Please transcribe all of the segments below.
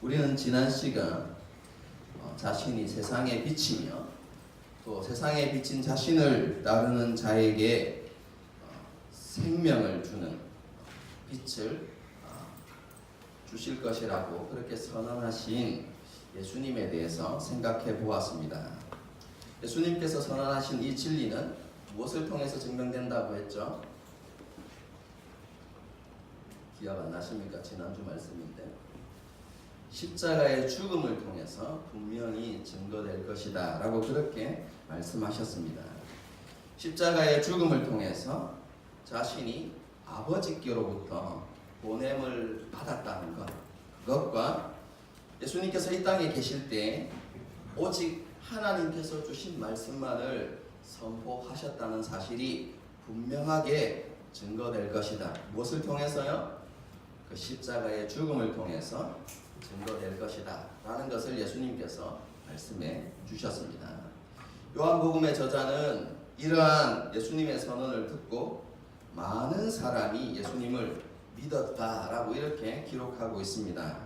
우리는 지난 시간 자신이 세상의 빛이며 또 세상에 비친 자신을 따르는 자에게 생명을 주는 빛을 주실 것이라고 그렇게 선언하신 예수님에 대해서 생각해 보았습니다. 예수님께서 선언하신 이 진리는 무엇을 통해서 증명된다고 했죠? 기억 안 나십니까? 지난주 말씀인데 십자가의 죽음을 통해서 분명히 증거될 것이다 라고 그렇게 말씀하셨습니다. 십자가의 죽음을 통해서 자신이 아버지께로부터 보냄을 받았다는 것, 그것과 예수님께서 이 땅에 계실 때 오직 하나님께서 주신 말씀만을 선포하셨다는 사실이 분명하게 증거될 것이다. 무엇을 통해서요? 그 십자가의 죽음을 통해서 증거될 것이다 라는 것을 예수님께서 말씀해 주셨습니다. 요한복음의 저자는 이러한 예수님의 선언을 듣고 많은 사람이 예수님을 믿었다라고 이렇게 기록하고 있습니다.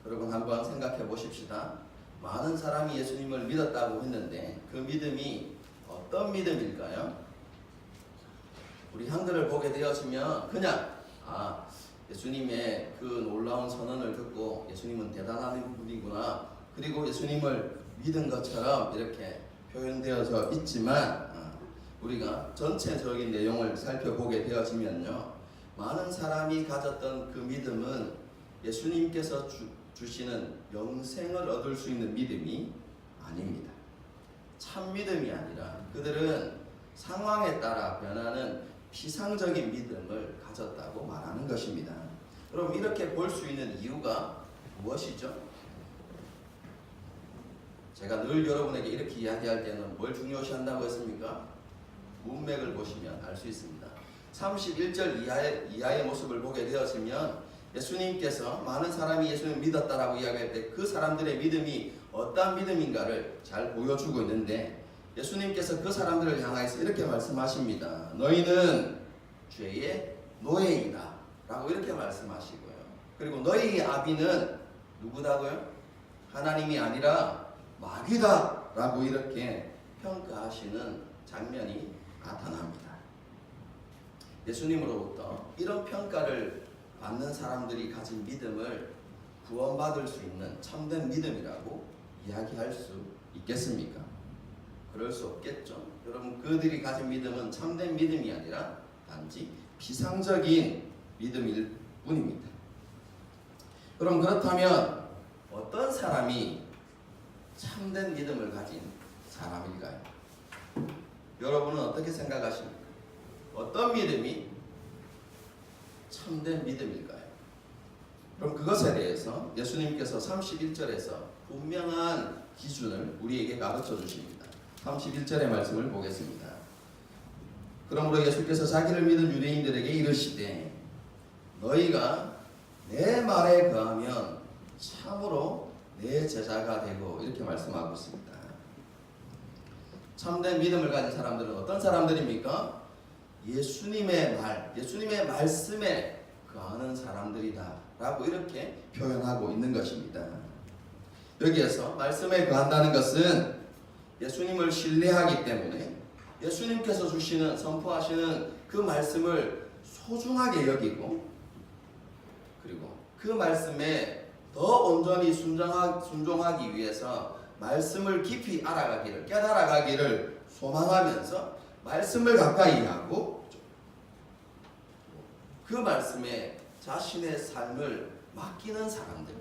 여러분 한번 생각해 보십시다. 많은 사람이 예수님을 믿었다고 했는데 그 믿음이 어떤 믿음일까요? 우리 한글을 보게 되어지면 그냥 예수님의 그 놀라운 선언을 듣고 예수님은 대단한 분이구나, 그리고 예수님을 믿은 것처럼 이렇게 표현되어져 있지만 우리가 전체적인 내용을 살펴보게 되어지면요, 많은 사람이 가졌던 그 믿음은 예수님께서 주시는 영생을 얻을 수 있는 믿음이 아닙니다. 참 믿음이 아니라 그들은 상황에 따라 변하는 피상적인 믿음을 가졌다고 말하는 것입니다. 그럼 이렇게 볼 수 있는 이유가 무엇이죠? 제가 늘 여러분에게 이렇게 이야기할 때는 뭘 중요시한다고 했습니까? 문맥을 보시면 알 수 있습니다. 31절 이하의 모습을 보게 되었으면 예수님께서 많은 사람이 예수님을 믿었다라고 이야기할 때 그 사람들의 믿음이 어떠한 믿음인가를 잘 보여주고 있는데, 예수님께서 그 사람들을 향하여서 이렇게 말씀하십니다. 너희는 죄의 노예이다 라고 이렇게 말씀하시고요. 그리고 너희의 아비는 누구다고요? 하나님이 아니라 마귀다 라고 이렇게 평가하시는 장면이 나타납니다. 예수님으로부터 이런 평가를 받는 사람들이 가진 믿음을 구원받을 수 있는 참된 믿음이라고 이야기할 수 있겠습니까? 그럴 수 없겠죠. 여러분, 그들이 가진 믿음은 참된 믿음이 아니라 단지 피상적인 믿음일 뿐입니다. 그럼 그렇다면 어떤 사람이 참된 믿음을 가진 사람일까요? 여러분은 어떻게 생각하십니까? 어떤 믿음이 참된 믿음일까요? 그럼 그것에 대해서 예수님께서 31절에서 분명한 기준을 우리에게 가르쳐 주십니다. 31절의 말씀을 보겠습니다. 그러므로 예수께서 자기를 믿은 유대인들에게 이르시되 너희가 내 말에 거하면 참으로 내 제자가 되고, 이렇게 말씀하고 있습니다. 참된 믿음을 가진 사람들은 어떤 사람들입니까? 예수님의 말, 예수님의 말씀에 거하는 사람들이다 라고 이렇게 표현하고 있는 것입니다. 여기에서 말씀에 거한다는 것은 예수님을 신뢰하기 때문에 예수님께서 주시는, 선포하시는 그 말씀을 소중하게 여기고, 그리고 그 말씀에 더 온전히 순종하기 위해서 말씀을 깊이 알아가기를, 깨달아가기를 소망하면서 말씀을 가까이 하고 그 말씀에 자신의 삶을 맡기는 사람들,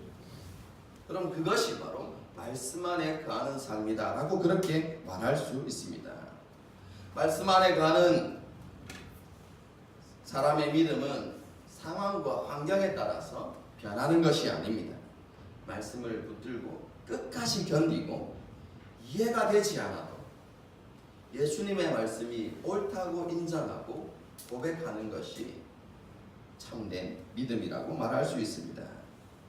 그럼 그것이 바로 말씀 안에 거하는 삶이다 라고 그렇게 말할 수 있습니다. 말씀 안에 거하는 사람의 믿음은 상황과 환경에 따라서 변하는 것이 아닙니다. 말씀을 붙들고 끝까지 견디고 이해가 되지 않아도 예수님의 말씀이 옳다고 인정하고 고백하는 것이 참된 믿음이라고 말할 수 있습니다.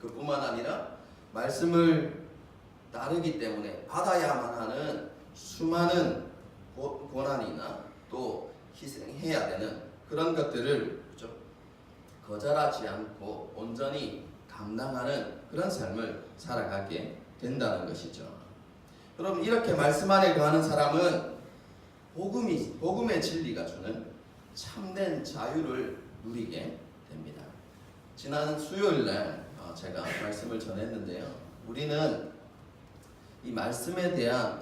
그뿐만 아니라 말씀을 따르기 때문에 받아야만 하는 수많은 고난이나 또 희생해야 되는 그런 것들을 거절하지 않고 온전히 감당하는 그런 삶을 살아가게 된다는 것이죠. 그럼 이렇게 말씀 안에 거하는 사람은 복음의 진리가 주는 참된 자유를 누리게 됩니다. 지난 수요일날 제가 말씀을 전했는데요. 우리는 이 말씀에 대한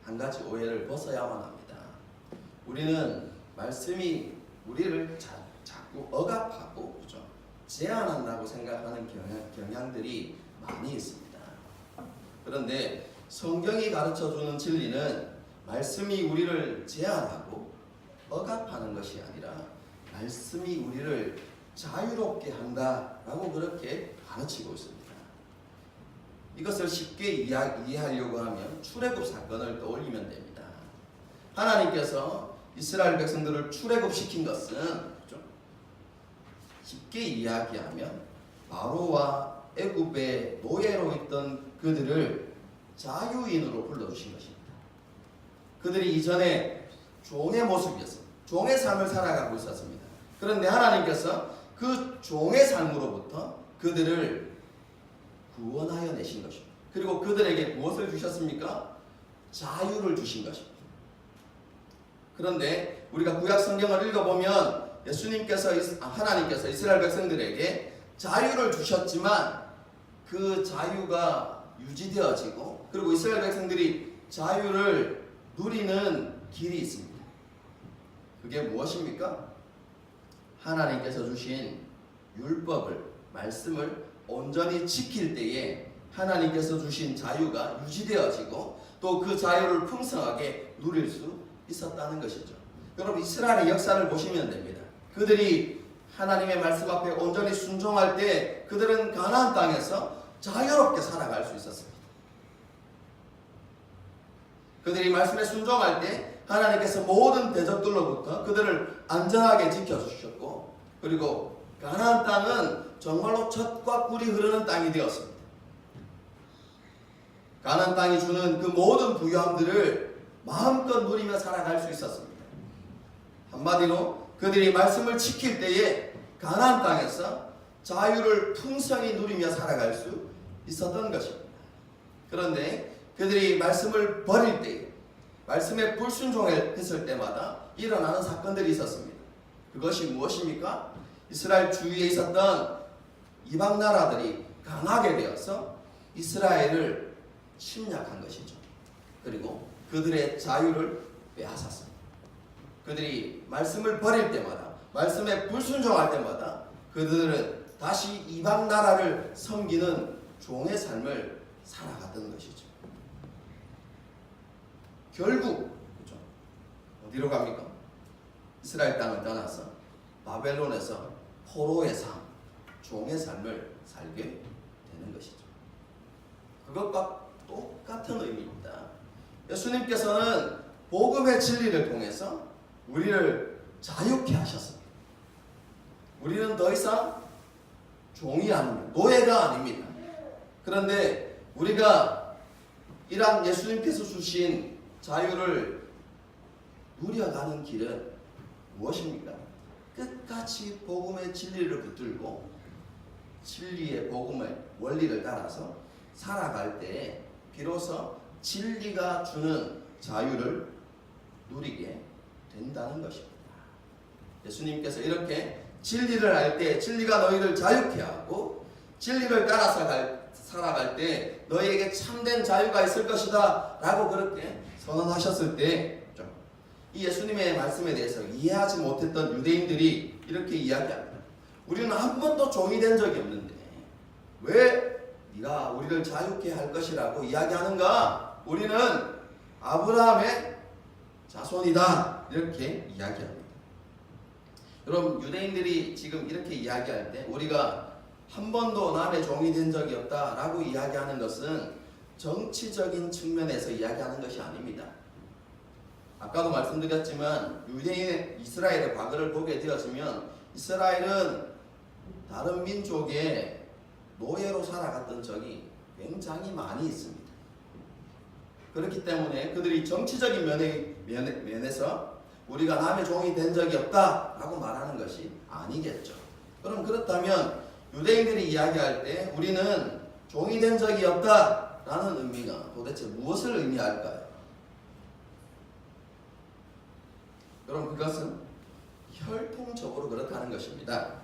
한 가지 오해를 벗어야만 합니다. 우리는 말씀이 우리를 자꾸 억압하고, 그렇죠? 제한한다고 생각하는 경향들이 많이 있습니다. 그런데 성경이 가르쳐주는 진리는 말씀이 우리를 제한하고 억압하는 것이 아니라 말씀이 우리를 자유롭게 한다라고 그렇게 가르치고 있습니다. 이것을 쉽게 이해하려고 하면 출애굽 사건을 떠올리면 됩니다. 하나님께서 이스라엘 백성들을 출애굽시킨 것은, 그렇죠? 쉽게 이야기하면 바로와 애굽의 노예로 있던 그들을 자유인으로 불러주신 것입니다. 그들이 이전에 종의 모습이었습니다. 종의 삶을 살아가고 있었습니다. 그런데 하나님께서 그 종의 삶으로부터 그들을 구원하여 내신 것입니다. 그리고 그들에게 무엇을 주셨습니까? 자유를 주신 것입니다. 그런데 우리가 구약 성경을 읽어보면 하나님께서 이스라엘 백성들에게 자유를 주셨지만 그 자유가 유지되어지고, 그리고 이스라엘 백성들이 자유를 누리는 길이 있습니다. 그게 무엇입니까? 하나님께서 주신 율법을, 말씀을 온전히 지킬 때에 하나님께서 주신 자유가 유지되어지고 또 그 자유를 풍성하게 누릴 수 있었다는 것이죠. 여러분, 이스라엘의 역사를 보시면 됩니다. 그들이 하나님의 말씀 앞에 온전히 순종할 때 그들은 가나안 땅에서 자유롭게 살아갈 수 있었습니다. 그들이 말씀에 순종할 때 하나님께서 모든 대적들로부터 그들을 안전하게 지켜주셨고, 그리고 가나안 땅은 정말로 젖과 꿀이 흐르는 땅이 되었습니다. 가나안 땅이 주는 그 모든 부유함들을 마음껏 누리며 살아갈 수 있었습니다. 한마디로 그들이 말씀을 지킬 때에 가나안 땅에서 자유를 풍성히 누리며 살아갈 수 있었던 것입니다. 그런데 그들이 말씀을 버릴 때, 말씀에 불순종했을 때마다 일어나는 사건들이 있었습니다. 그것이 무엇입니까? 이스라엘 주위에 있었던 이방 나라들이 강하게 되어서 이스라엘을 침략한 것이죠. 그리고 그들의 자유를 빼앗았습니다. 그들이 말씀을 버릴 때마다, 말씀에 불순종할 때마다 그들은 다시 이방 나라를 섬기는 종의 삶을 살아갔던 것이죠. 결국, 그렇죠? 어디로 갑니까? 이스라엘 땅을 떠나서 바벨론에서 포로의 삶, 종의 삶을 살게 되는 것이죠. 그것과 똑같은 의미입니다. 예수님께서는 복음의 진리를 통해서 우리를 자유케 하셨습니다. 우리는 더 이상 종이 아닙니다. 노예가 아닙니다. 그런데 우리가 이러한 예수님께서 주신 자유를 누려가는 길은 무엇입니까? 끝까지 복음의 진리를 붙들고 진리의 복음의 원리를 따라서 살아갈 때 비로소 진리가 주는 자유를 누리게 된다는 것입니다. 예수님께서 이렇게 진리를 알 때 진리가 너희를 자유케 하고 진리를 따라서 살아갈 때 너희에게 참된 자유가 있을 것이다 라고 그렇게 선언하셨을 때 이 예수님의 말씀에 대해서 이해하지 못했던 유대인들이 이렇게 이야기합니다. 우리는 한 번도 종이 된 적이 없는데 왜 네가 우리를 자유케 할 것이라고 이야기하는가? 우리는 아브라함의 자손이다 이렇게 이야기합니다. 여러분, 유대인들이 지금 이렇게 이야기할 때 우리가 한 번도 남의 종이 된 적이 없다라고 이야기하는 것은 정치적인 측면에서 이야기하는 것이 아닙니다. 아까도 말씀드렸지만 유대인의 이스라엘의 과거를 보게 되었으면 이스라엘은 다른 민족의 노예로 살아갔던 적이 굉장히 많이 있습니다. 그렇기 때문에 그들이 정치적인 면에서 우리가 남의 종이 된 적이 없다라고 말하는 것이 아니겠죠. 그럼 그렇다면 유대인들이 이야기할 때 우리는 종이 된 적이 없다라는 의미가 도대체 무엇을 의미할까요? 여러분, 그것은 혈통적으로 그렇다는 것입니다.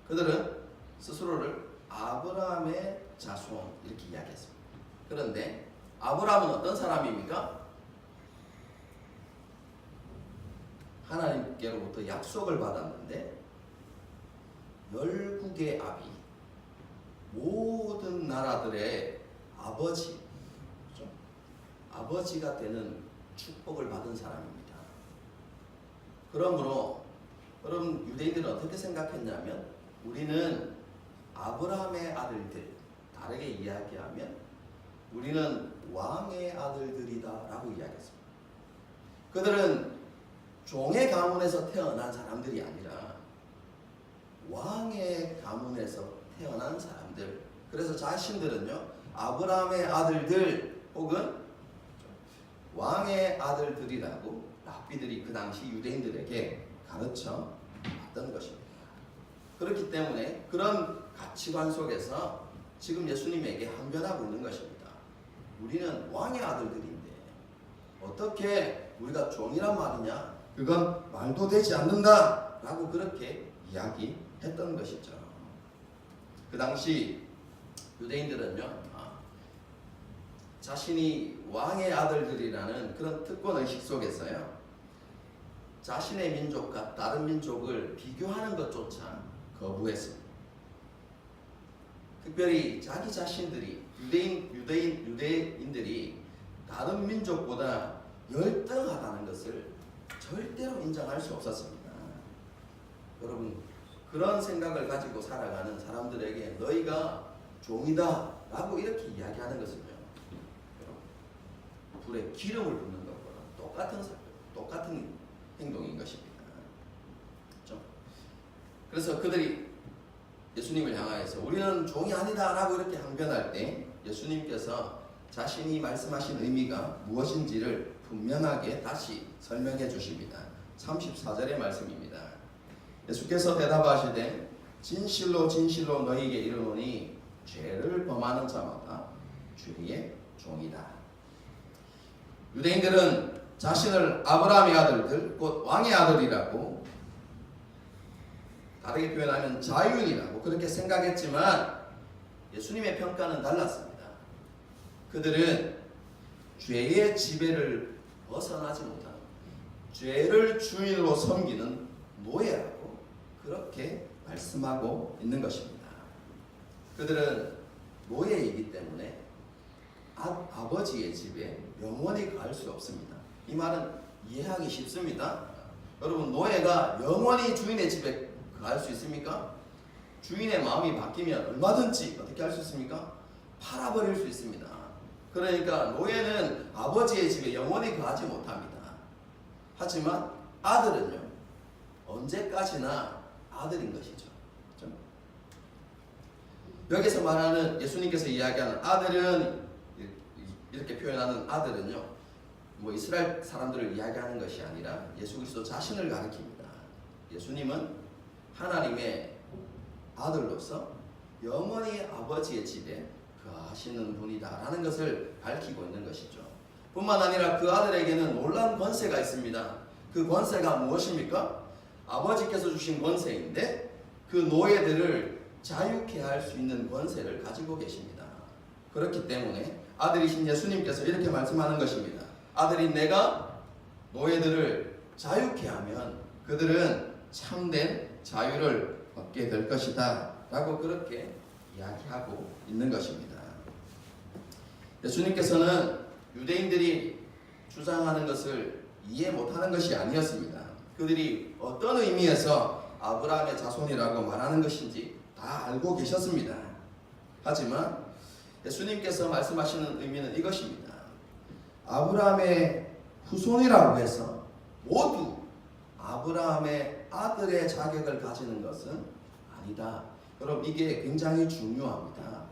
그들은 스스로를 아브라함의 자손 이렇게 이야기했습니다. 그런데 아브라함은 어떤 사람입니까? 하나님께로부터 약속을 받았는데 열국의 아비, 모든 나라들의 아버지, 그렇죠? 아버지가 되는 축복을 받은 사람입니다. 그러므로 여러분, 유대인들은 어떻게 생각했냐면 우리는 아브라함의 아들들, 다르게 이야기하면 우리는 왕의 아들들이다 라고 이야기했습니다. 그들은 종의 가문에서 태어난 사람들이 아니라 왕의 가문에서 태어난 사람들. 그래서 자신들은요, 아브라함의 아들들 혹은 왕의 아들들이라고 랍비들이 그 당시 유대인들에게 가르쳐 왔던 것입니다. 그렇기 때문에 그런 가치관 속에서 지금 예수님에게 항변하고 있는 것입니다. 우리는 왕의 아들들인데 어떻게 우리가 종이란 말이냐? 그건 말도 되지 않는다 라고 그렇게 이야기했던 것이죠. 그 당시 유대인들은요, 자신이 왕의 아들들이라는 그런 특권의식 속에서요, 자신의 민족과 다른 민족을 비교하는 것조차 거부했습니다. 특별히 자기 자신들이 유대인들이 다른 민족보다 열등하다는 것을 절대로 인정할 수 없었습니다. 여러분, 그런 생각을 가지고 살아가는 사람들에게 너희가 종이다 라고 이렇게 이야기하는 것은요, 불에 기름을 붓는 것과 똑같은 행동인 것입니다. 그렇죠? 그래서 그들이 예수님을 향하여서 우리는 종이 아니다 라고 이렇게 항변할 때 예수님께서 자신이 말씀하신 의미가 무엇인지를 분명하게 다시 설명해 주십니다. 34절의 말씀입니다. 예수께서 대답하시되 진실로 진실로 너희에게 이르노니 죄를 범하는 자마다 죄의 종이다. 유대인들은 자신을 아브라함의 아들들, 곧 왕의 아들이라고, 다르게 표현하면 자유인이라고 그렇게 생각했지만 예수님의 평가는 달랐습니다. 그들은 죄의 지배를 벗어나지 못하는, 죄를 주인으로 섬기는 노예라고 그렇게 말씀하고 있는 것입니다. 그들은 노예이기 때문에 아버지의 집에 영원히 갈 수 없습니다. 이 말은 이해하기 쉽습니다. 여러분, 노예가 영원히 주인의 집에 갈 수 있습니까? 주인의 마음이 바뀌면 얼마든지 어떻게 할 수 있습니까? 팔아버릴 수 있습니다. 그러니까 노예는 아버지의 집에 영원히 가지 못합니다. 하지만 아들은요, 언제까지나 아들인 것이죠. 그렇죠? 여기서 말하는, 예수님께서 이야기하는 아들은, 이렇게 표현하는 아들은요, 뭐 이스라엘 사람들을 이야기하는 것이 아니라 예수 그리스도 자신을 가리킵니다. 예수님은 하나님의 아들로서 영원히 아버지의 집에 거하시는 분이다라는 것을 밝히고 있는 것이죠. 뿐만 아니라 그 아들에게는 놀라운 권세가 있습니다. 그 권세가 무엇입니까? 아버지께서 주신 권세인데 그 노예들을 자유케 할 수 있는 권세를 가지고 계십니다. 그렇기 때문에 아들이신 예수님께서 이렇게 말씀하는 것입니다. 아들인 내가 노예들을 자유케 하면 그들은 참된 자유를 얻게 될 것이다 라고 그렇게 이야기하고 있는 것입니다. 예수님께서는 유대인들이 주장하는 것을 이해 못하는 것이 아니었습니다. 그들이 어떤 의미에서 아브라함의 자손이라고 말하는 것인지 다 알고 계셨습니다. 하지만 예수님께서 말씀하시는 의미는 이것입니다. 아브라함의 후손이라고 해서 모두 아브라함의 아들의 자격을 가지는 것은 아니다. 여러분, 이게 굉장히 중요합니다.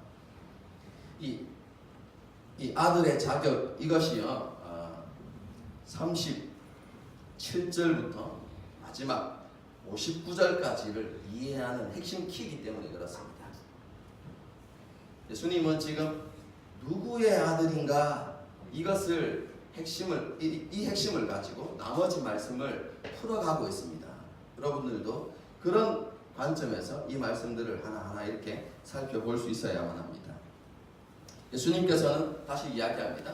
이 아들의 자격, 이것이요, 37절부터 마지막 59절까지를 이해하는 핵심 키이기 때문에 그렇습니다. 예수님은 지금 누구의 아들인가 이것을 이 핵심을 가지고 나머지 말씀을 풀어가고 있습니다. 여러분들도 그런 관점에서 이 말씀들을 하나하나 이렇게 살펴볼 수 있어야만 합니다. 예수님께서는 다시 이야기합니다.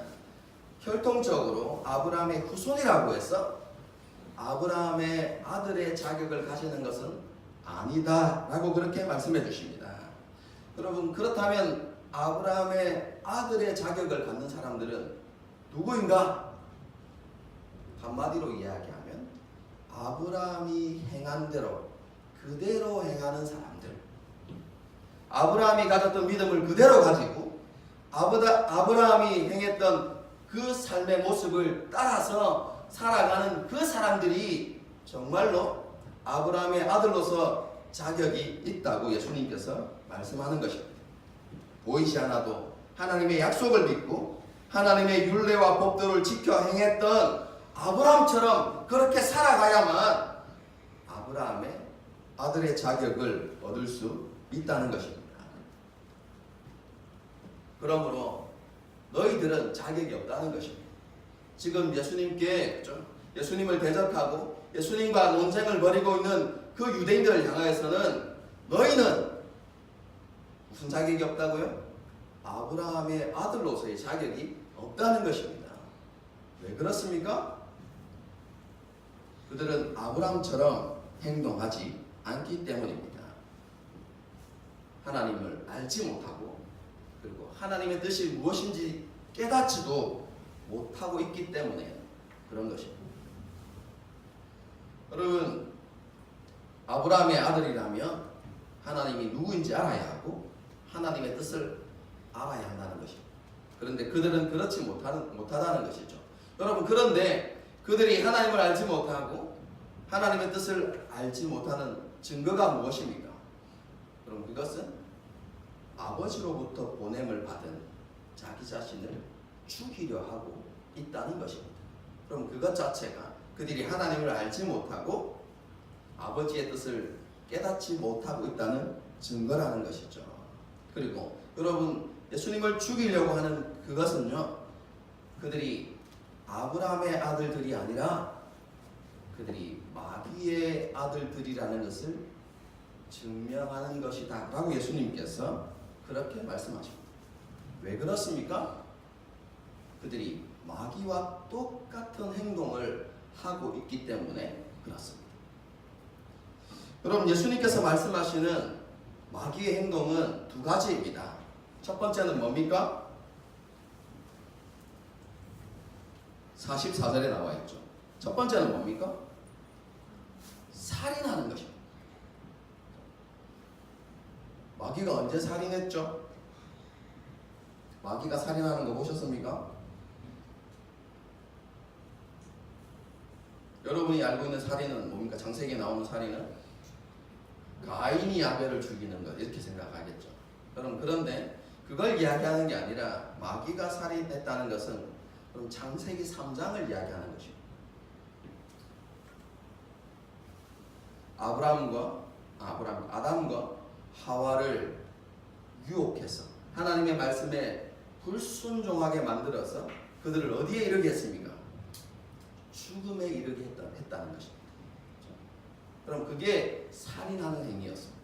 혈통적으로 아브라함의 후손이라고 해서 아브라함의 아들의 자격을 가지는 것은 아니다 라고 그렇게 말씀해 주십니다. 여러분, 그렇다면 아브라함의 아들의 자격을 갖는 사람들은 누구인가? 한마디로 이야기하면 아브라함이 행한 대로 그대로 행하는 사람들, 아브라함이 가졌던 믿음을 그대로 가지고 아브라함이 행했던 그 삶의 모습을 따라서 살아가는 그 사람들이 정말로 아브라함의 아들로서 자격이 있다고 예수님께서 말씀하는 것입니다. 보이지 않아도 하나님의 약속을 믿고 하나님의 율례와 법도를 지켜 행했던 아브라함처럼 그렇게 살아가야만 아브라함의 아들의 자격을 얻을 수 있다는 것입니다. 그러므로 너희들은 자격이 없다는 것입니다. 지금 예수님을 대적하고 예수님과 논쟁을 벌이고 있는 그 유대인들을 향하여서는 너희는 무슨 자격이 없다고요? 아브라함의 아들로서의 자격이 없다는 것입니다. 왜 그렇습니까? 그들은 아브라함처럼 행동하지 않기 때문입니다. 하나님을 알지 못하고 그리고 하나님의 뜻이 무엇인지 깨닫지도 못하고 있기 때문에 그런 것입니다. 여러분, 아브라함의 아들이라면 하나님이 누구인지 알아야 하고 하나님의 뜻을 알아야 한다는 것입니다. 그런데 그들은 그렇지 못하다는 것이죠. 여러분, 그런데 그들이 하나님을 알지 못하고 하나님의 뜻을 알지 못하는 증거가 무엇입니까? 그럼 그것은 아버지로부터 보냄을 받은 자기 자신을 죽이려 하고 있다는 것입니다. 그럼 그것 자체가 그들이 하나님을 알지 못하고 아버지의 뜻을 깨닫지 못하고 있다는 증거라는 것이죠. 그리고 여러분, 예수님을 죽이려고 하는 그것은요, 그들이 아브라함의 아들들이 아니라 그들이 마귀의 아들들이라는 것을 증명하는 것이다 라고 예수님께서 그렇게 말씀하십니다. 왜 그렇습니까? 그들이 마귀와 똑같은 행동을 하고 있기 때문에 그렇습니다. 여러분, 예수님께서 말씀하시는 마귀의 행동은 두 가지입니다. 첫 번째는 뭡니까? 44절에 나와 있죠. 첫 번째는 뭡니까? 살인하는 것입니다. 마귀가 언제 살인했죠? 마귀가 살인하는 거 보셨습니까? 여러분이 알고 있는 살인은 뭡니까? 창세기에 나오는 살인은 가인이 아벨을 죽이는 것, 이렇게 생각하겠죠. 여러분, 그런데 그걸 이야기하는 게 아니라 마귀가 살인했다는 것은 그럼 창세기 3장을 이야기하는 것입니다. 아담과 하와를 유혹해서 하나님의 말씀에 불순종하게 만들어서 그들을 어디에 이르게 했습니까? 죽음에 이르게 했다는 것입니다. 그럼 그게 살인하는 행위였습니다.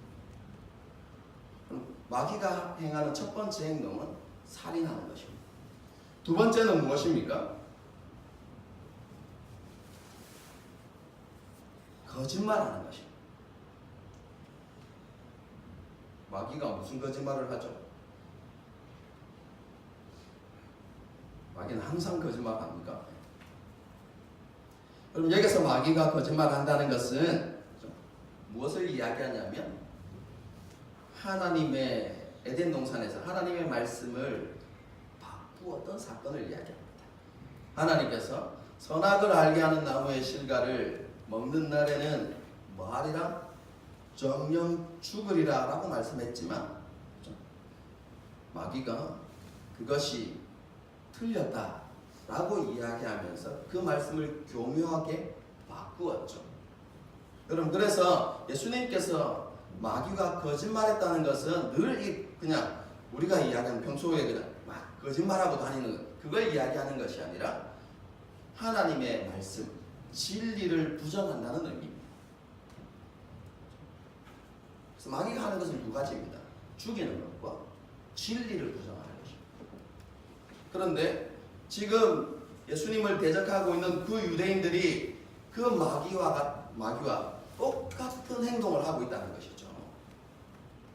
그럼 마귀가 행하는 첫 번째 행동은 살인하는 것입니다. 두 번째는 무엇입니까? 거짓말하는 것입니다. 마귀가 무슨 거짓말을 하죠? 마귀는 항상 거짓말합니까? 그럼 여기서 마귀가 거짓말한다는 것은 무엇을 이야기하냐면 하나님의 에덴 동산에서 하나님의 말씀을 바꾸었던 사건을 이야기합니다. 하나님께서 선악을 알게 하는 나무의 실과를 먹는 날에는 뭐하리라? 정령 죽으리라 라고 말씀했지만 마귀가 그것이 틀렸다, 라고 이야기하면서 그 말씀을 교묘하게 바꾸었죠. 여러분, 그래서 예수님께서 마귀가 거짓말했다는 것은 늘 그냥 우리가 이야기하는 평소에 그냥 막 거짓말하고 다니는 그걸 이야기하는 것이 아니라 하나님의 말씀, 진리를 부정한다는 의미입니다. 그래서 마귀가 하는 것은 두 가지입니다. 죽이는 것과 진리를 부정하는 것입니다. 그런데 지금 예수님을 대적하고 있는 그 유대인들이 그 마귀와 똑같은 행동을 하고 있다는 것이죠.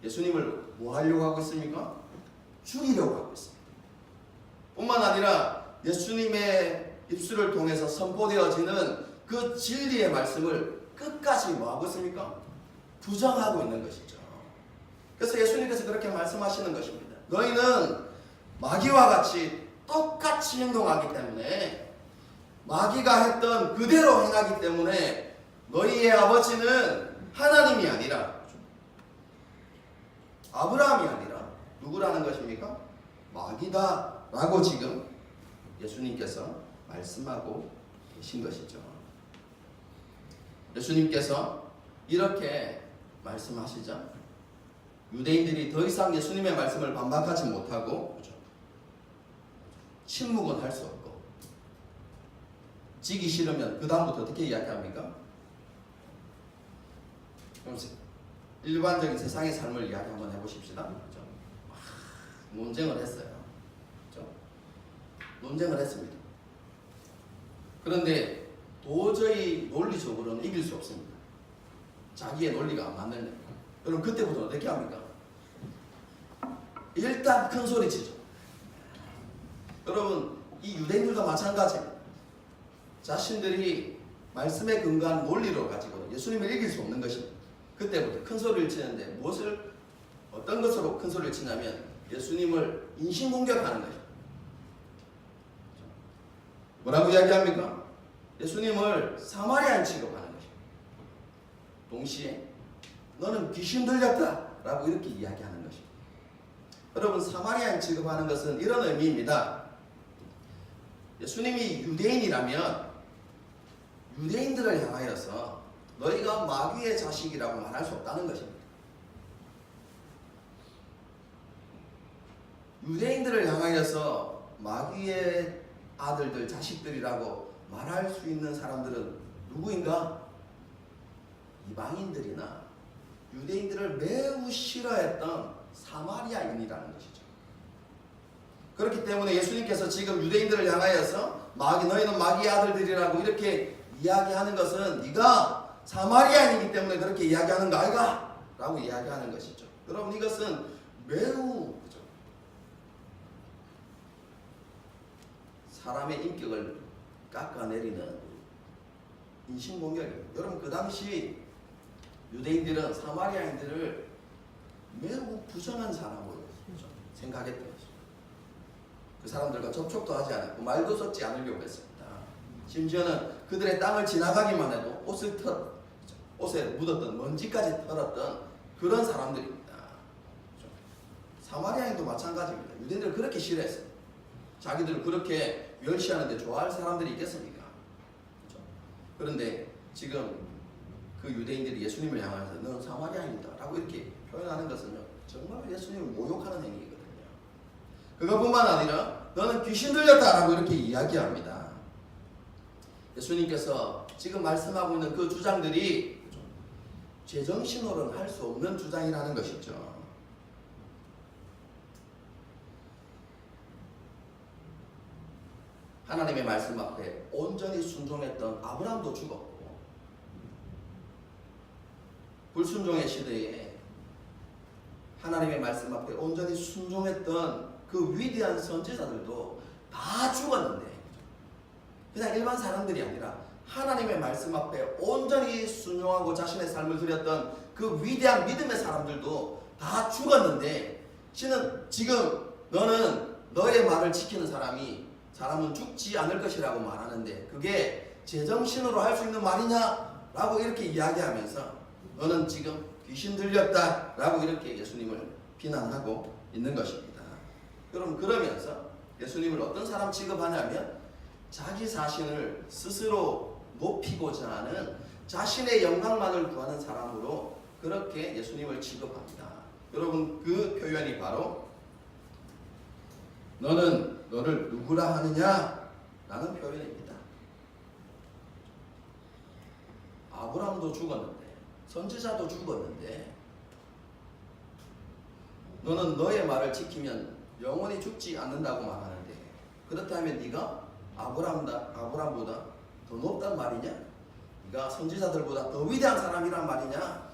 예수님을 뭐 하려고 하고 있습니까? 죽이려고 하고 있습니다. 뿐만 아니라 예수님의 입술을 통해서 선포되어지는 그 진리의 말씀을 끝까지 뭐 하고 있습니까? 부정하고 있는 것이죠. 그래서 예수님께서 그렇게 말씀하시는 것입니다. 너희는 마귀와 같이 똑같이 행동하기 때문에, 마귀가 했던 그대로 행하기 때문에 너희의 아버지는 하나님이 아니라, 아브라함이 아니라 누구라는 것입니까? 마귀다 라고 지금 예수님께서 말씀하고 계신 것이죠. 예수님께서 이렇게 말씀하시자 유대인들이 더 이상 예수님의 말씀을 반박하지 못하고 침묵은 할 수 없고, 지기 싫으면 그 다음부터 어떻게 이야기합니까? 일반적인 세상의 삶을 이야기 한번 해보십시다. 그렇죠? 논쟁을 했어요. 그렇죠? 논쟁을 했습니다. 그런데 도저히 논리적으로는 이길 수 없습니다. 자기의 논리가 안 맞는. 여러분, 그때부터 어떻게 합니까? 일단 큰 소리 치죠. 여러분, 이 유대인들도 마찬가지입니다. 자신들이 말씀에 근거한 논리로 가지고 예수님을 이길 수 없는 것입니다. 그때부터 큰 소리를 치는데 어떤 것으로 큰 소리를 치냐면 예수님을 인신공격하는 것입니다. 뭐라고 이야기합니까? 예수님을 사마리아인 취급하는 것입니다. 동시에 너는 귀신 들렸다 라고 이렇게 이야기하는 것입니다. 여러분, 사마리아인 취급하는 것은 이런 의미입니다. 예수님이 유대인이라면 유대인들을 향하여서 너희가 마귀의 자식이라고 말할 수 없다는 것입니다. 유대인들을 향하여서 마귀의 아들들, 자식들이라고 말할 수 있는 사람들은 누구인가? 이방인들이나 유대인들을 매우 싫어했던 사마리아인이라는 것이죠. 그렇기 때문에 예수님께서 지금 유대인들을 향하여서 너희는 마귀의 아들들이라고 이렇게 이야기하는 것은 네가 사마리아인이기 때문에 그렇게 이야기하는 거 아이가? 라고 이야기하는 것이죠. 여러분, 이것은 매우 사람의 인격을 깎아내리는 인신공격이에요. 여러분, 그 당시 유대인들은 사마리아인들을 매우 부정한 사람으로 생각했던 것이죠. 그 사람들과 접촉도 하지 않았고 말도 섞지 않으려고 했습니다. 심지어는 그들의 땅을 지나가기만 해도 옷에 묻었던 먼지까지 털었던 그런 사람들입니다. 사마리아인도 마찬가지입니다. 유대인들을 그렇게 싫어했어요. 자기들을 그렇게 멸시하는데 좋아할 사람들이 있겠습니까? 그렇죠? 그런데 지금 그 유대인들이 예수님을 향해서 너는 사마리아인이다 라고 이렇게 표현하는 것은요, 정말 예수님을 모욕하는 행위거든요. 그것뿐만 아니라 너는 귀신 들렸다 라고 이렇게 이야기합니다. 예수님께서 지금 말씀하고 있는 그 주장들이 제정신으로는 할 수 없는 주장이라는 것이죠. 하나님의 말씀 앞에 온전히 순종했던 아브라함도 죽었고, 불순종의 시대에 하나님의 말씀 앞에 온전히 순종했던 그 위대한 선지자들도 다 죽었는데, 그냥 일반 사람들이 아니라 하나님의 말씀 앞에 온전히 순종하고 자신의 삶을 드렸던 그 위대한 믿음의 사람들도 다 죽었는데, 지금 너는 너의 말을 지키는 사람은 죽지 않을 것이라고 말하는데 그게 제정신으로 할 수 있는 말이냐? 라고 이렇게 이야기하면서 너는 지금 귀신 들렸다 라고 이렇게 예수님을 비난하고 있는 것입니다. 여러분, 그러면서 예수님을 어떤 사람 취급하냐면 자기 자신을 스스로 높이고자 하는 자신의 영광만을 구하는 사람으로 그렇게 예수님을 취급합니다. 여러분, 그 표현이 바로 너는 너를 누구라 하느냐? 라는 표현입니다. 아브라함도 죽었는데, 선지자도 죽었는데, 너는 너의 말을 지키면 영원히 죽지 않는다고 말하는데, 그렇다면 네가 아브라함보다 더 높단 말이냐? 네가 선지자들보다 더 위대한 사람이란 말이냐?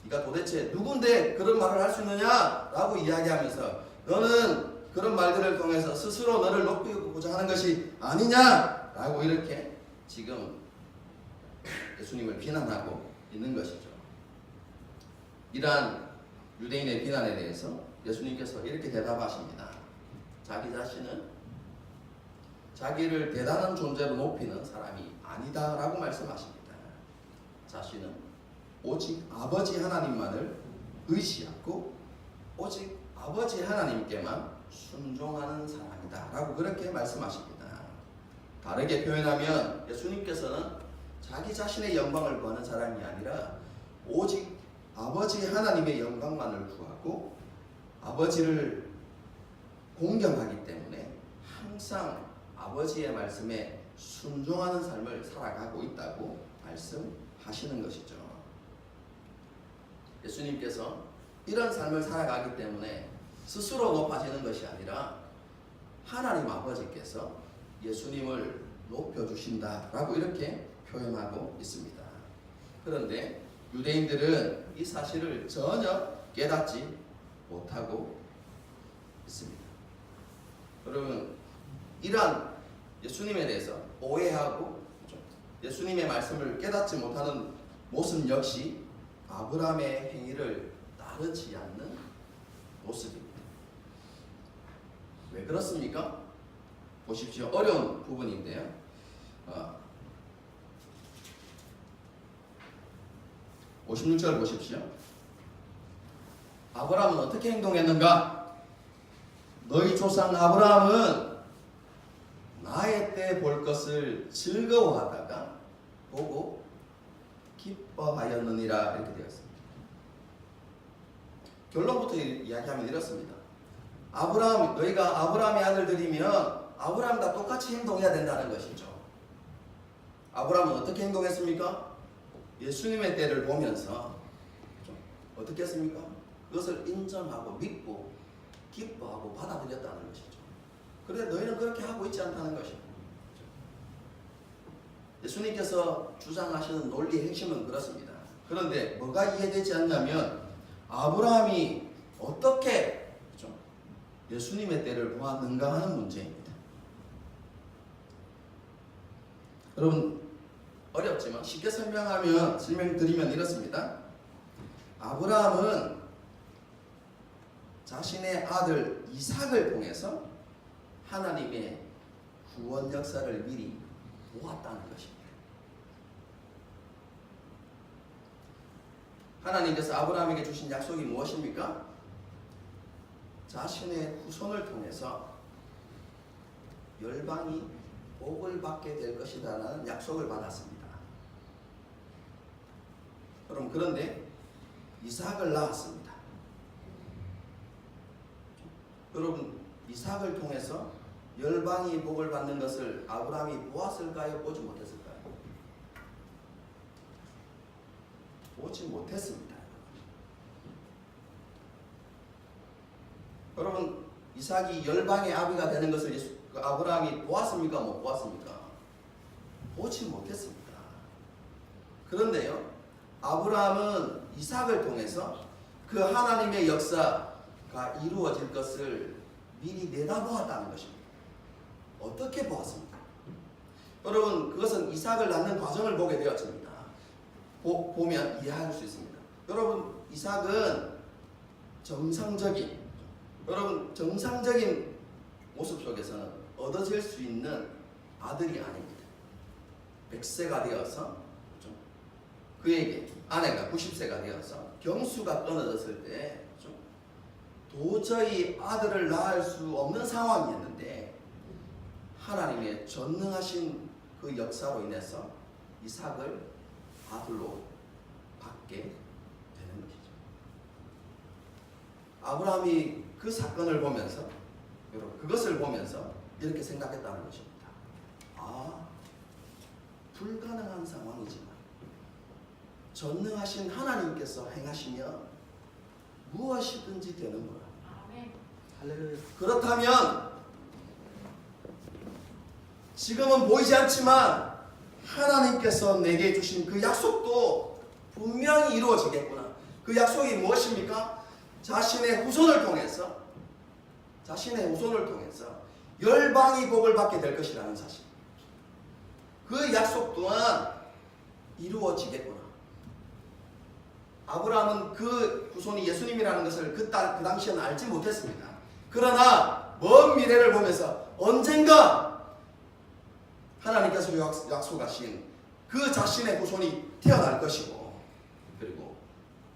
네가 도대체 누군데 그런 말을 할 수 있느냐? 라고 이야기하면서 너는 그런 말들을 통해서 스스로 너를 높이고자 하는 것이 아니냐? 라고 이렇게 지금 예수님을 비난하고 있는 것이죠. 이러한 유대인의 비난에 대해서 예수님께서 이렇게 대답하십니다. 자기 자신은 자기를 대단한 존재로 높이는 사람이 아니다 라고 말씀하십니다. 자신은 오직 아버지 하나님만을 의지하고 오직 아버지 하나님께만 순종하는 사람이다 라고 그렇게 말씀하십니다. 다르게 표현하면 예수님께서는 자기 자신의 영광을 구하는 사람이 아니라 오직 아버지 하나님의 영광만을 구하고 아버지를 공경하기 때문에 항상 아버지의 말씀에 순종하는 삶을 살아가고 있다고 말씀하시는 것이죠. 예수님께서 이런 삶을 살아가기 때문에 스스로 높아지는 것이 아니라 하나님 아버지께서 예수님을 높여주신다라고 이렇게 표현하고 있습니다. 그런데 유대인들은 이 사실을 전혀 깨닫지 못하고 있습니다. 여러분, 이러한 예수님에 대해서 오해하고 예수님의 말씀을 깨닫지 못하는 모습 역시 아브라함의 행위를 따르지 않는 모습입니다. 왜 그렇습니까? 보십시오. 어려운 부분인데요. 56절 보십시오. 아브라함은 어떻게 행동했는가? 너희 조상 아브라함은 나의 때 볼 것을 즐거워하다가 보고 기뻐하였느니라 이렇게 되었습니다. 결론부터 이야기하면 이렇습니다. 너희가 아브라함의 아들들이면 아브라함과 똑같이 행동해야 된다는 것이죠. 아브라함은 어떻게 행동했습니까? 예수님의 때를 보면서 어떻게 했습니까? 그것을 인정하고 믿고 기뻐하고 받아들였다는 것이죠. 그런데 너희는 그렇게 하고 있지 않다는 것입니다. 예수님께서 주장하시는 논리의 핵심은 그렇습니다. 그런데 뭐가 이해되지 않냐면 아브라함이 어떻게 예수님의 때를 보았는가 하는 문제입니다. 여러분, 어렵지만 쉽게 설명드리면 이렇습니다. 아브라함은 자신의 아들 이삭을 통해서 하나님의 구원 역사를 미리 보았다는 것입니다. 하나님께서 아브라함에게 주신 약속이 무엇입니까? 자신의 후손을 통해서 열방이 복을 받게 될 것이다라는 약속을 받았습니다. 여러분, 그런데 이삭을 낳았습니다. 여러분, 이삭을 통해서 열방이 복을 받는 것을 아브라함이 보았을까요? 보지 못했을까요? 보지 못했습니다. 여러분, 이삭이 열방의 아비가 되는 것을 아브라함이 보았습니까? 못 보았습니까? 보지 못했습니다. 그런데요, 아브라함은 이삭을 통해서 그 하나님의 역사가 이루어질 것을 미리 내다보았다는 것입니다. 어떻게 보았습니까? 여러분, 그것은 이삭을 낳는 과정을 보게 되었습니다. 보면 이해할 수 있습니다. 여러분, 이삭은 정상적인 모습 속에서는 얻어질 수 있는 아들이 아닙니다. 100세가 되어서 그에게 아내가 90세가 되어서 경수가 끊어졌을 때 도저히 아들을 낳을 수 없는 상황이었는데 하나님의 전능하신 그 역사로 인해서 이삭을 아들로 받게 되는 것이죠. 아브라함이 그 사건을 보면서, 여러분, 그것을 보면서 이렇게 생각했다는 것입니다. 불가능한 상황이지만 전능하신 하나님께서 행하시면 무엇이든지 되는 거야. 할렐루야. 그렇다면 지금은 보이지 않지만 하나님께서 내게 주신 그 약속도 분명히 이루어지겠구나. 그 약속이 무엇입니까? 자신의 후손을 통해서 열방이 복을 받게 될 것이라는 사실. 그 약속 또한 이루어지겠구나. 아브라함은 그 후손이 예수님이라는 것을 그 당시에는 알지 못했습니다. 그러나 먼 미래를 보면서 언젠가 하나님께서 약속하신 그 자신의 후손이 태어날 것이고, 그리고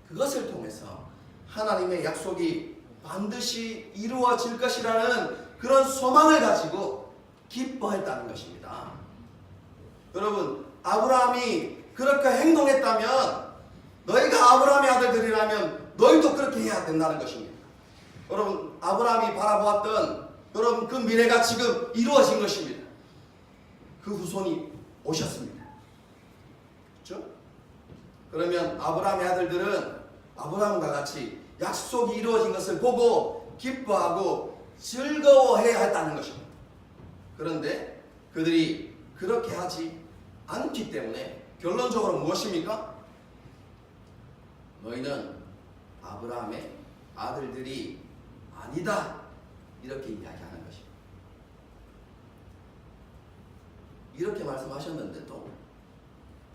그것을 통해서 하나님의 약속이 반드시 이루어질 것이라는 그런 소망을 가지고 기뻐했다는 것입니다. 여러분, 아브라함이 그렇게 행동했다면, 너희가 아브라함의 아들들이라면 너희도 그렇게 해야 된다는 것입니다. 여러분, 아브라함이 바라보았던 여러분 그 미래가 지금 이루어진 것입니다. 그 후손이 오셨습니다. 그렇죠? 그러면 아브라함의 아들들은 아브라함과 같이 약속이 이루어진 것을 보고 기뻐하고 즐거워해야 했다는 것입니다. 그런데 그들이 그렇게 하지 않기 때문에 결론적으로 무엇입니까? 너희는 아브라함의 아들들이 아니다, 이렇게 이야기하는 것입니다. 이렇게 말씀하셨는데도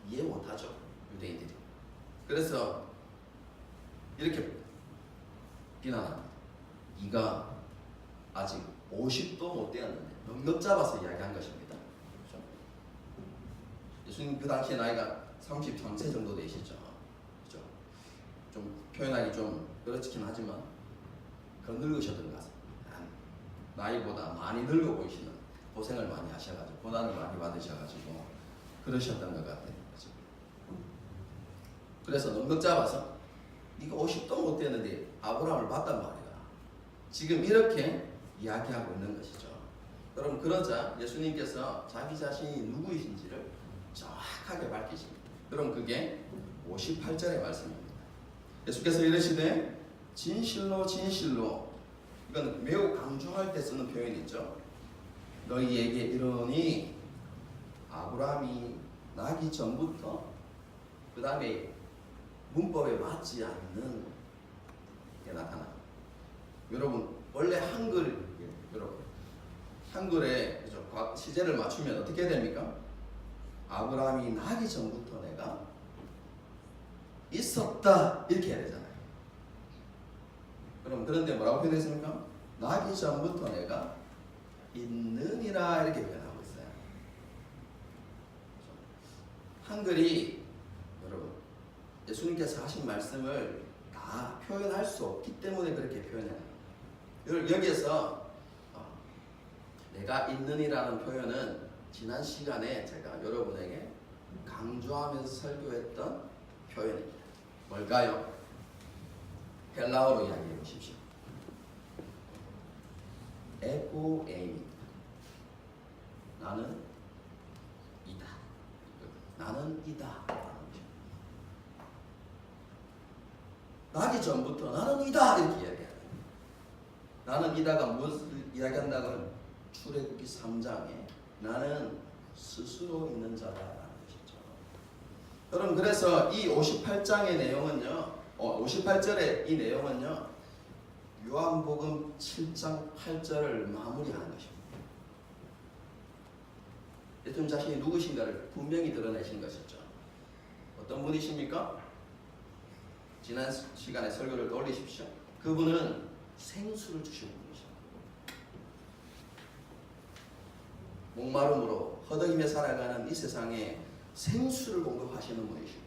이해 못하죠, 유대인들이. 그래서 이렇게 비난합니다. 네가 아직 50도 못 되었는데, 넉넉 잡아서 이야기한 것입니다. 그렇죠? 예수님 그 당시에 나이가 33세 정도 되시죠. 그렇죠? 좀 표현하기 좀 그렇긴 하지만 더 늙으셨던 것 같습니다. 나이보다 많이 늙어 보이시는, 고생을 많이 하셔가지고 고난을 많이 받으셔가지고 그러셨던 것 같아요. 그렇죠? 그래서 넉넉 잡아서 네가 50도 못 되는데 아브라함을 봤단 말이야. 지금 이렇게 이야기하고 있는 것이죠. 여러분, 그러자 예수님께서 자기 자신이 누구이신지를 정확하게 밝히십니다. 여러분, 그게 58절의 말씀입니다. 예수께서 이르시되 진실로 진실로, 이건 매우 강조할 때 쓰는 표현이죠. 너희에게 이르노니 아브라함이 나기 전부터, 그 다음에 문법에 맞지 않는 게 나타나. 여러분, 원래 한글에 시제를 맞추면 어떻게 됩니까? 아브라함이 나기 전부터 내가 있었다, 이렇게 해야 되잖아요. 그럼 그런데 뭐라고 표현했습니까? 나기 전부터 내가 있느니라, 이렇게 표현하고 있어요. 한글이, 여러분, 예수님께서 하신 말씀을 다 표현할 수 없기 때문에 그렇게 표현해요. 여기에서 내가 있느니라는 표현은 지난 시간에 제가 여러분에게 강조하면서 설교했던 표현입니다. 뭘까요? 헬라어로 이야기해 보십시오. 에고 에임입니다. 나는 이다. 나는 이다. 나기 전부터 나는 이다, 이렇게 이야기해요. 나는 이다가 무엇을 이야기한다고는 출애굽기 3장에 나는 스스로 있는 자다라는 것이죠. 여러분, 그래서 이 58장의 내용은요, 58절의 이 내용은요, 요한복음 7장 8절을 마무리하는 것입니다. 예수님 자신이 누구신가를 분명히 드러내신 것이죠. 어떤 분이십니까? 지난 시간에 설교를 떠올리십시오. 그분은 생수를 주신 분이죠. 목마름으로 허덕이며 살아가는 이 세상에 생수를 공급하시는 분이시고,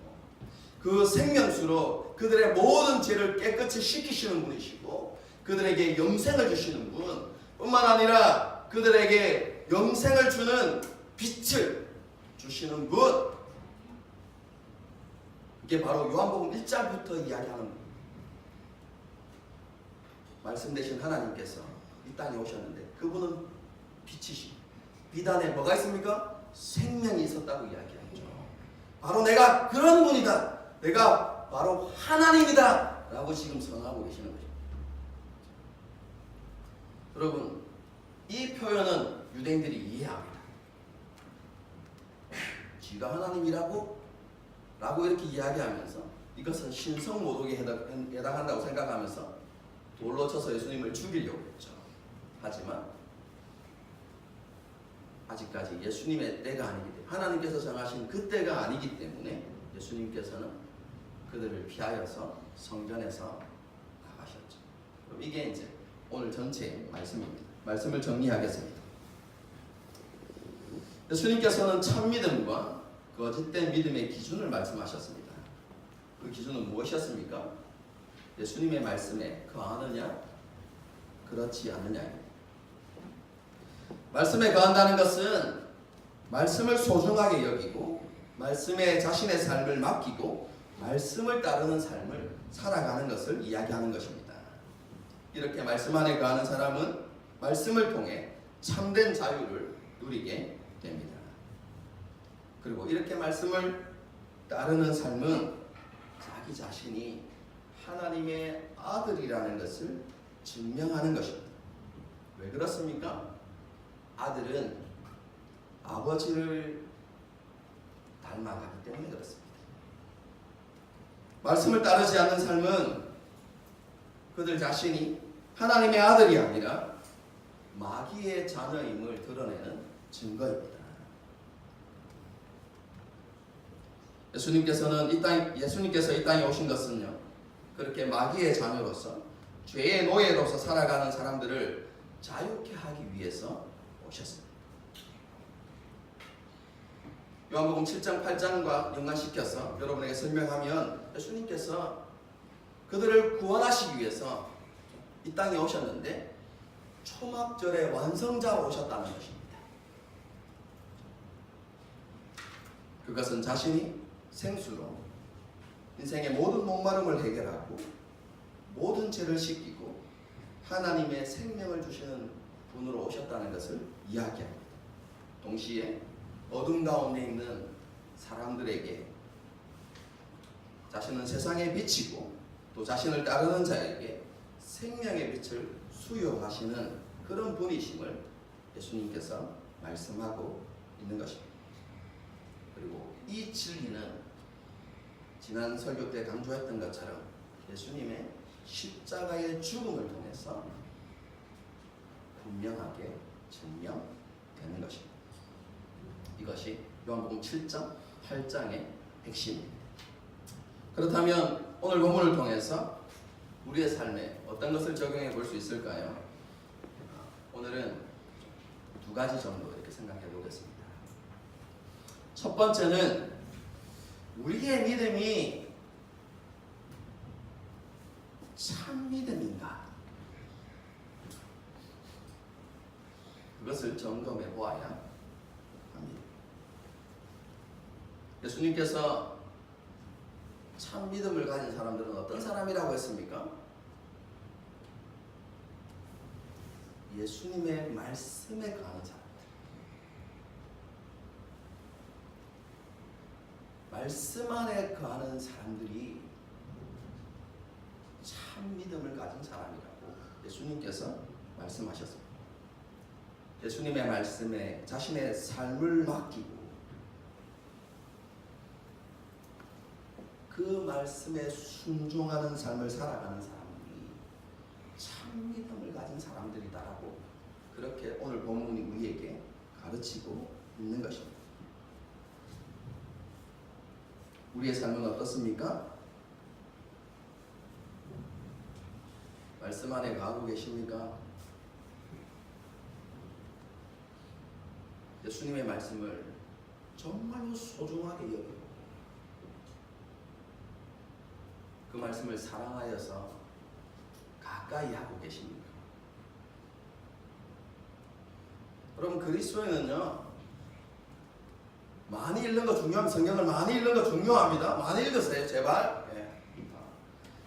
그 생명수로 그들의 모든 죄를 깨끗이 씻기시는 분이시고, 그들에게 영생을 주시는 분 뿐만 아니라 그들에게 영생을 주는 빛을 주시는 분. 이게 바로 요한복음 1장부터 이야기하는 말씀 되신 하나님께서 이 땅에 오셨는데 그분은 빛이시. 빛 안에 뭐가 있습니까? 생명이 있었다고 이야기하죠. 바로 내가 그런 분이다. 내가 바로 하나님이다 라고 지금 선언하고 계시는 거죠. 여러분, 이 표현은 유대인들이 이해합니다. 지가 하나님이라고? 라고 이렇게 이야기하면서 이것은 신성 모독에 해당한다고 생각하면서 돌로 쳐서 예수님을 죽이려고 했죠. 하지만 아직까지 예수님의 때가 아니기 때문에, 하나님께서 정하신 그 때가 아니기 때문에 예수님께서는 그들을 피하여서 성전에서 나가셨죠. 그럼 이게 이제 오늘 전체의 말씀입니다. 말씀을 정리하겠습니다. 예수님께서는 참 믿음과 거짓된 믿음의 기준을 말씀하셨습니다. 그 기준은 무엇이었습니까? 예수님의 말씀에 거하느냐, 그렇지 않느냐입니다. 말씀에 거한다는 것은 말씀을 소중하게 여기고 말씀에 자신의 삶을 맡기고 말씀을 따르는 삶을 살아가는 것을 이야기하는 것입니다. 이렇게 말씀 안에 거하는 사람은 말씀을 통해 참된 자유를 누리게 됩니다. 그리고 이렇게 말씀을 따르는 삶은 자기 자신이 하나님의 아들이라는 것을 증명하는 것입니다. 왜 그렇습니까? 아들은 아버지를 닮아가기 때문에 그렇습니다. 말씀을 따르지 않는 삶은 그들 자신이 하나님의 아들이 아니라 마귀의 자녀임을 드러내는 증거입니다. 예수님께서 이 땅에 오신 것은요, 그렇게 마귀의 자녀로서 죄의 노예로서 살아가는 사람들을 자유케 하기 위해서 오셨습니다. 요한복음 7장 8장과 연관시켜서 여러분에게 설명하면 예수님께서 그들을 구원하시기 위해서 이 땅에 오셨는데 초막절의 완성자로 오셨다는 것입니다. 그것은 자신이 생수로 인생의 모든 목마름을 해결하고 모든 죄를 씻기고 하나님의 생명을 주시는 분으로 오셨다는 것을 이야기합니다. 동시에 어둠 가운데 있는 사람들에게 자신은 세상의 빛이고 또 자신을 따르는 자에게 생명의 빛을 수여하시는 그런 분이심을 예수님께서 말씀하고 있는 것입니다. 그리고 이 진리는 지난 설교 때 강조했던 것처럼 예수님의 십자가의 죽음을 통해서 분명하게 증명되는 것입니다. 이것이 요한복음 7장, 8장의 핵심입니다. 그렇다면 오늘 본문을 통해서 우리의 삶에 어떤 것을 적용해 볼 수 있을까요? 오늘은 두 가지 정도 이렇게 생각해 보겠습니다. 첫 번째는 우리의 믿음이 참 믿음인가? 그것을 점검해 보아야 합니다. 예수님께서 참 믿음을 가진 사람들은 어떤 사람이라고 했습니까? 예수님의 말씀에 거하는 사람들. 말씀 안에 거하는 사람들이 참 믿음을 가진 사람이라고 예수님께서 말씀하셨습니다. 예수님의 말씀에 자신의 삶을 맡기고 그 말씀에 순종하는 삶을 살아가는 사람들이 참 믿음을 가진 사람들이다라고 그렇게 오늘 본문이 우리에게 가르치고 있는 것입니다. 우리의 삶은 어떻습니까? 말씀 안에 거하고 계십니까? 예수님의 말씀을 정말로 소중하게 여기고 그 말씀을 사랑하여서 가까이 하고 계십니까? 여러분 그리스도인은요 많이 읽는 거 중요합니다. 성경을 많이 읽는 거 중요합니다. 많이 읽으세요 제발. 예.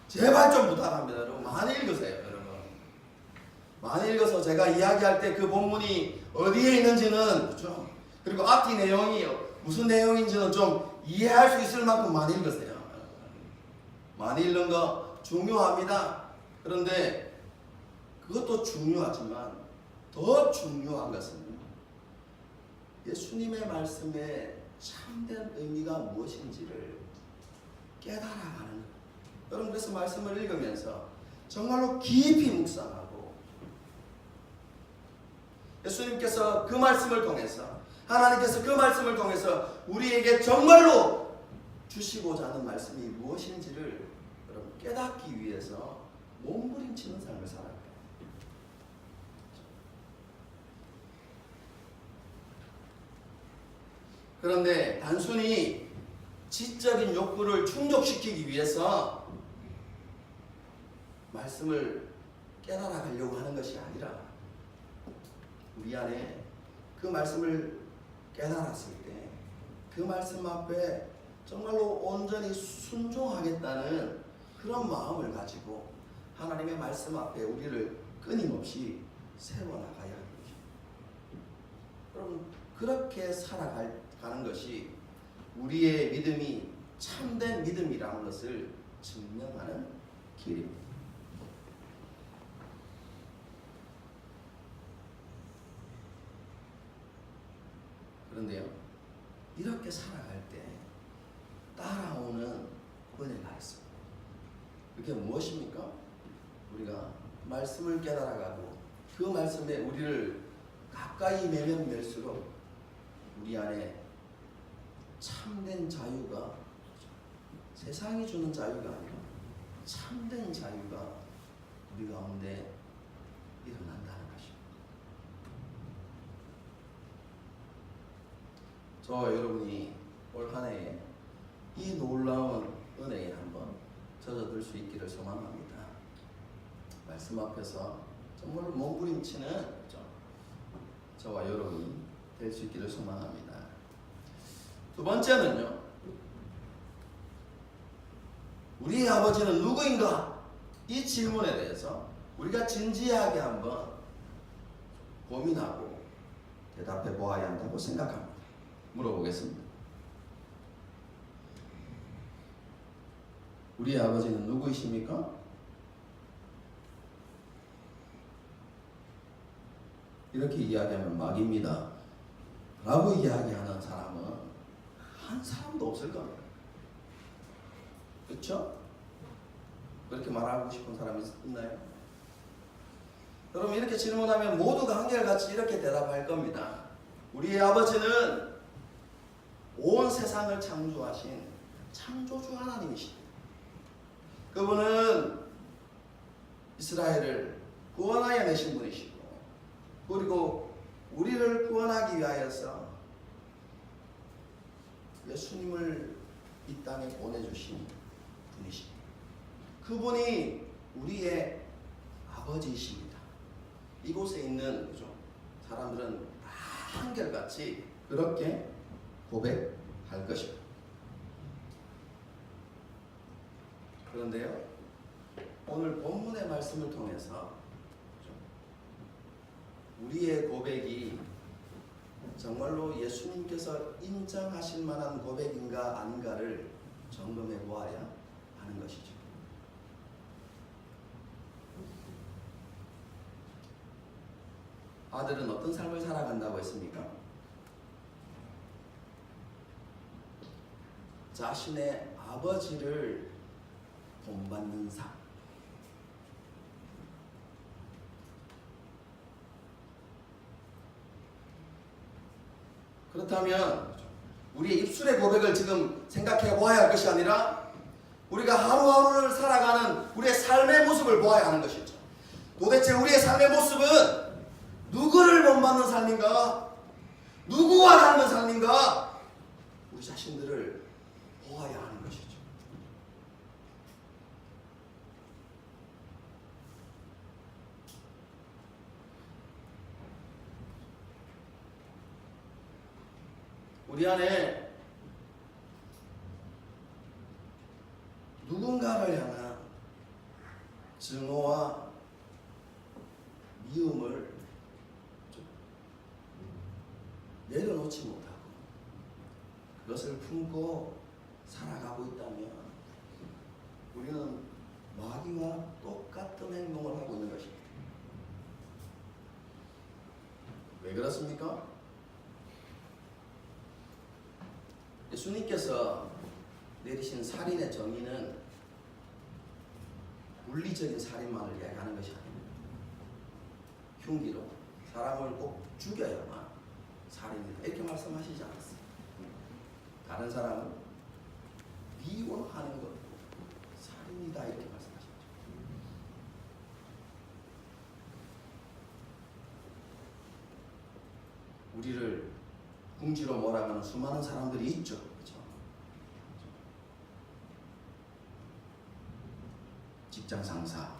제발 좀 부탁합니다. 여러분 많이 읽으세요. 여러분 많이 읽어서 제가 이야기할 때 그 본문이 어디에 있는지는 그렇죠? 그리고 앞뒤 내용이 무슨 내용인지는 좀 이해할 수 있을 만큼 많이 읽으세요. 많이 읽는 거 중요합니다. 그런데 그것도 중요하지만 더 중요한 것은 예수님의 말씀의 참된 의미가 무엇인지를 깨달아가는 거예요. 여러분 그래서 말씀을 읽으면서 정말로 깊이 묵상하고 예수님께서 그 말씀을 통해서 하나님께서 그 말씀을 통해서 우리에게 정말로 주시고자 하는 말씀이 무엇인지를 여러분 깨닫기 위해서 몸부림치는 삶을 살아요. 그런데 단순히 지적인 욕구를 충족시키기 위해서 말씀을 깨달아 가려고 하는 것이 아니라 우리 안에 그 말씀을 깨달았을 때 그 말씀 앞에 정말로 온전히 순종하겠다는 그런 마음을 가지고 하나님의 말씀 앞에 우리를 끊임없이 세워나가야 하는 것입니다. 여러분 그렇게 살아가는 것이 우리의 믿음이 참된 믿음이라는 것을 증명하는 길입니다. 그런데요, 이렇게 살아갈 때 따라오는 은혜가 있습니다. 그게 무엇입니까? 우리가 말씀을 깨달아가고 그 말씀에 우리를 가까이 매면 맬수록 우리 안에 참된 자유가 세상이 주는 자유가 아니라 참된 자유가 우리 가운데 일어난다는 것입니다. 저와 여러분이 올 한 해에 이 놀라운 은혜에 한번 젖어들 수 있기를 소망합니다. 말씀 앞에서 정말 몸부림치는 저와 여러분이 될 수 있기를 소망합니다. 두 번째는요, 우리의 아버지는 누구인가? 이 질문에 대해서 우리가 진지하게 한번 고민하고 대답해 보아야 한다고 생각합니다. 물어보겠습니다. 우리의 아버지는 누구이십니까? 이렇게 이야기하면 막입니다 라고 이야기하는 사람은 한 사람도 없을 겁니다. 그렇죠? 그렇게 말하고 싶은 사람이 있나요? 여러분 이렇게 질문하면 모두가 한결같이 이렇게 대답할 겁니다. 우리의 아버지는 온 세상을 창조하신 창조주 하나님이십니다. 그분은 이스라엘을 구원하여 내신 분이시고 그리고 우리를 구원하기 위하여서 예수님을 이 땅에 보내주신 분이십니다. 그분이 우리의 아버지이십니다. 이곳에 있는 사람들은 다 한결같이 그렇게 고백할 것입니다. 그런데요, 오늘 본문의 말씀을 통해서 우리의 고백이 정말로 예수님께서 인정하실 만한 고백인가 아닌가를 점검해 보아야 하는 것이죠. 아들은 어떤 삶을 살아간다고 했습니까? 자신의 아버지를 본받는 삶. 그렇다면 우리의 입술의 고백을 지금 생각해 보아야 할 것이 아니라 우리가 하루하루를 살아가는 우리의 삶의 모습을 보아야 하는 것이죠. 도대체 우리의 삶의 모습은 누구를 본받는 삶인가? 누구와 닮은 삶인가? 우리 자신들을 보아야 하는 것이죠. 우리 안에 누군가를 향한 증오와 미움을 좀 내려놓지 못하고 그것을 품고 살아가고 있다면 우리는 마귀와 똑같은 행동을 하고 있는 것입니다. 왜 그렇습니까? 예수님께서 내리신 살인의 정의는 물리적인 살인만을 이야기하는 것이 아닙니다. 흉기로 사람을 꼭 죽여야만 살인이다 이렇게 말씀하시지 않았어요. 다른 사람을 미워하는 것도 살인이다 이렇게 말씀하셨죠. 우리를 궁지로 몰아가는 수많은 사람들이 있죠. 그렇죠? 직장 상사,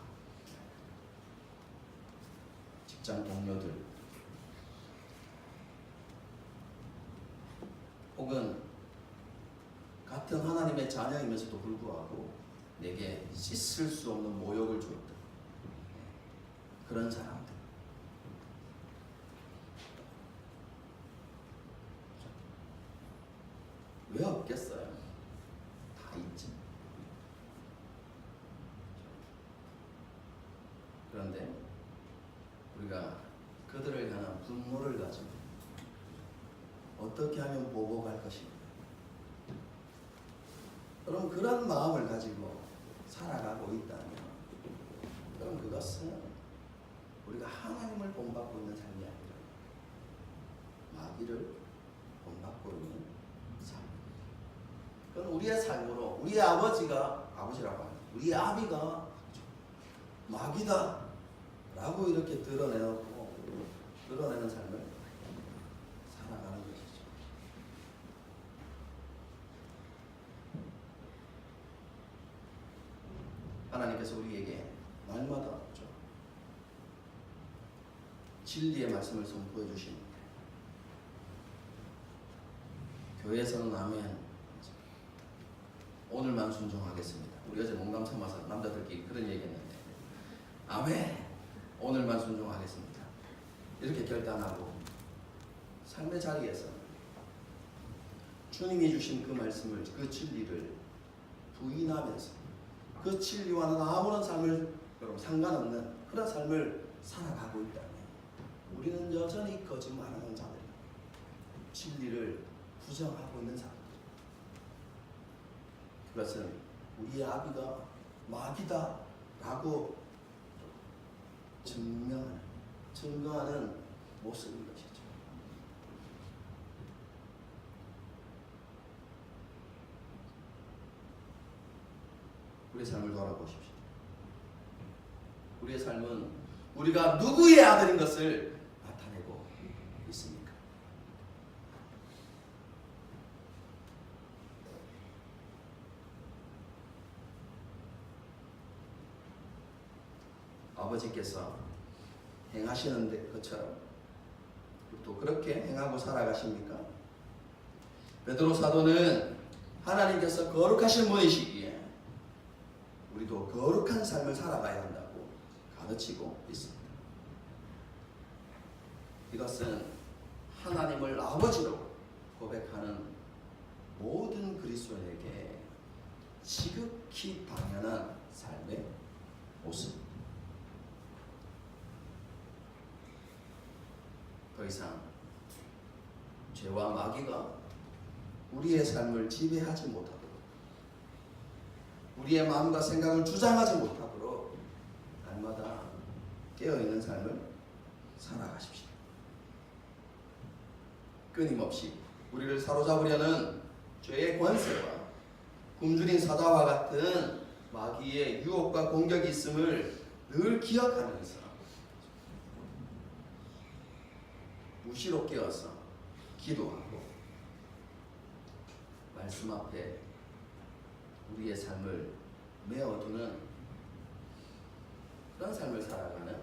직장 동료들, 혹은 같은 하나님의 자녀이면서도 불구하고 내게 씻을 수 없는 모욕을 주었다. 그런 사람들. 왜 없겠어요? 다 있지. 그런데 우리가 그들을 향한 분노를 가지고 어떻게 하면 보복할 것인가? 그럼 그런 마음을 가지고 살아가고 있다면 그럼 그것은 우리가 하나님을 본받고 있는 삶이 아니라 마귀를 본받고 있는 삶. 그건 우리의 삶으로 우리의 아버지가 아버지라고 합니다. 우리의 아비가 마귀다 라고 이렇게 드러내는 삶을 살아가는 것이죠. 하나님께서 우리에게 날마다 진리의 말씀을 선포해 주십니다. 교회에서는 아멘, 오늘만 순종하겠습니다. 우리 어제 농담 삼아서 남자들끼리 그런 얘기했는데 아멘, 오늘만 순종하겠습니다. 이렇게 결단하고 삶의 자리에서 주님이 주신 그 말씀을, 그 진리를 부인하면서 그 진리와는 아무런 삶을 상관없는 그런 삶을 살아가고 있다면 우리는 여전히 거짓말하는 자들, 진리를 부정하고 있는 사람들. 그것은 우리의 아비가 마귀다 라고 증거하는 모습인 것이죠. 우리의 삶을 돌아보십시오. 우리의 삶은 우리가 누구의 아들인 것을 나타내고 있습니까? 아버지께서 행하시는 것처럼 또 그렇게 행하고 살아가십니까? 베드로 사도는 하나님께서 거룩하신 분이시기에 우리도 거룩한 삶을 살아가야 한다고 가르치고 있습니다. 이것은 하나님을 아버지로 고백하는 모든 그리스도인에게 지극히 당연한 삶의 모습. 더 이상 죄와 마귀가 우리의 삶을 지배하지 못하도록, 우리의 마음과 생각을 주장하지 못하도록 날마다 깨어있는 삶을 살아가십시오. 끊임없이 우리를 사로잡으려는 죄의 권세와 굶주린 사자와 같은 마귀의 유혹과 공격이 있음을 늘 기억하면서 무시로 깨어서 기도하고 말씀 앞에 우리의 삶을 메어두는 그런 삶을 살아가는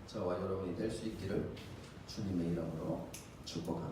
저와 여러분이 될 수 있기를 주님의 이름으로 축복합니다.